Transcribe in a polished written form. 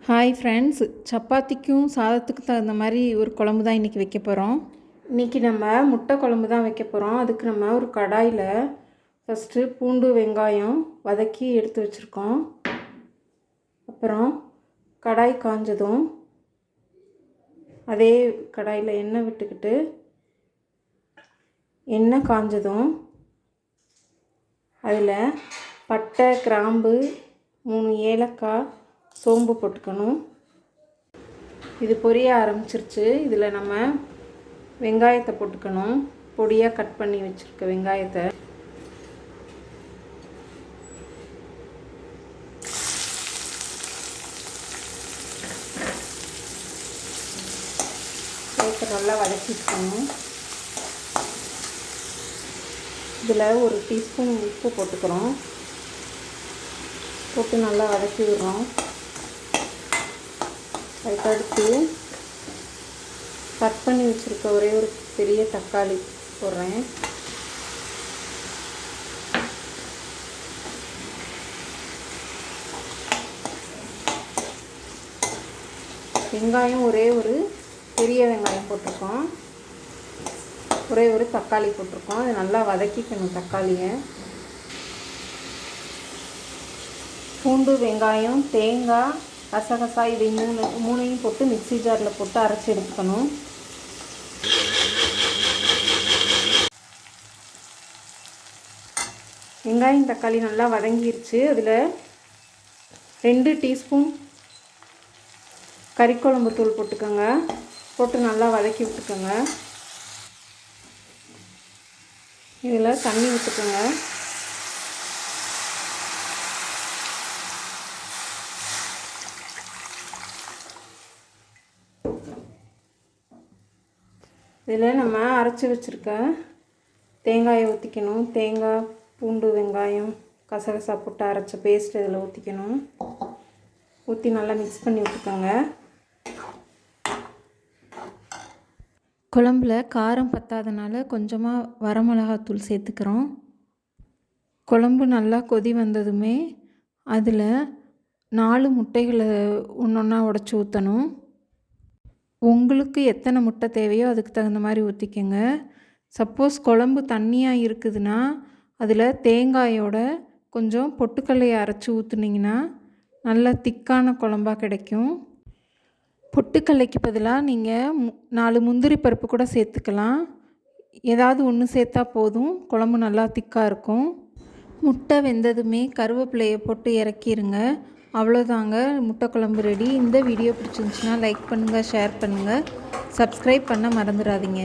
Hi friends, சப்பாத்திக்கும் சாதத்துக்கும் தகுந்த மாதிரி ஒரு குழம்பு தான் இன்றைக்கி வைக்க போகிறோம். இன்றைக்கி நம்ம முட்டை குழம்பு தான் வைக்க போகிறோம். அதுக்கு நம்ம ஒரு கடாயில் ஃபஸ்ட்டு பூண்டு வெங்காயம் வதக்கி எடுத்து வச்சுருக்கோம். அப்புறம் கடாய் காஞ்சதும் அதே கடாயில் எண்ணெய் விட்டுக்கிட்டு எண்ணெய் காஞ்சதும் அதில் பட்டை, கிராம்பு, 3 ஏலக்காய், சோம்பு போட்டுக்கணும். இது பொரிய ஆரம்பிச்சிருச்சு. இதில் நம்ம வெங்காயத்தை போட்டுக்கணும். பொடியாக கட் பண்ணி வச்சுருக்க வெங்காயத்தை சேர்த்து நல்லா வதக்கிக்கணும். இதில் 1 டீஸ்பூன் உப்பு போட்டுக்கிறோம். போட்டு நல்லா வதக்கி விடுறோம். அதுக்கடுத்து கட் பண்ணி வச்சுருக்க ஒரே ஒரு பெரிய தக்காளி போடுறேன். வெங்காயம் ஒரே ஒரு பெரிய வெங்காயம் போட்டிருக்கோம். ஒரே ஒரு தக்காளி போட்டிருக்கோம். அது நல்லா வதக்கிக்கணும். தக்காளியை, பூண்டு, வெங்காயம், தேங்காய், கசகசா இதை மூணையும் போட்டு மிக்ஸி ஜாரில் போட்டு அரைச்சி எடுத்துக்கணும். வெங்காயம் தக்காளி நல்லா வதங்கிருச்சு. அதில் 2 டீஸ்பூன் கறிக்குழம்பு தூள் போட்டுக்கோங்க. போட்டு நல்லா வதக்கி விட்டுக்கோங்க. இதில் தண்ணி ஊற்றிக்கோங்க. இதில் நம்ம அரைச்சி வச்சுருக்க தேங்காயை ஊற்றிக்கணும். தேங்காய், பூண்டு, வெங்காயம், கசகசா போட்டு அரைச்ச பேஸ்ட் இதில் ஊற்றிக்கணும். ஊற்றி நல்லா மிக்ஸ் பண்ணி விட்டுக்கோங்க. குழம்புல காரம் பத்தாதனால கொஞ்சமாக வரமிளகாத்தூள் சேர்த்துக்கிறோம். குழம்பு நல்லா கொதி வந்ததுமே அதில் 4 முட்டைகளை ஒன்றா உடச்சி ஊற்றணும். உங்களுக்கு எத்தனை முட்டை தேவையோ அதுக்கு தகுந்த மாதிரி ஊற்றிக்கங்க. சப்போஸ் குழம்பு தண்ணியாக இருக்குதுன்னா அதில் தேங்காயோட கொஞ்சம் பொட்டுக்கல்லையை அரைச்சி ஊற்றுனீங்கன்னா நல்லா திக்கான குழம்பாக கிடைக்கும். பொட்டுக்கல்லைக்கு பதிலாக நீங்கள் 4 முந்திரி பருப்பு கூட சேர்த்துக்கலாம். ஏதாவது ஒன்று சேர்த்தா போதும், குழம்பு நல்லா திக்காக இருக்கும். முட்டை வெந்ததுமே கருவேப்பிலையை போட்டு இறக்கிடுங்க. அவ்வளோதாங்க, முட்டை குழம்பு ரெடி. இந்த வீடியோ பிடிச்சிருந்துச்சுன்னா லைக் பண்ணுங்கள், ஷேர் பண்ணுங்கள், சப்ஸ்கிரைப் பண்ண மறந்துடாதீங்க.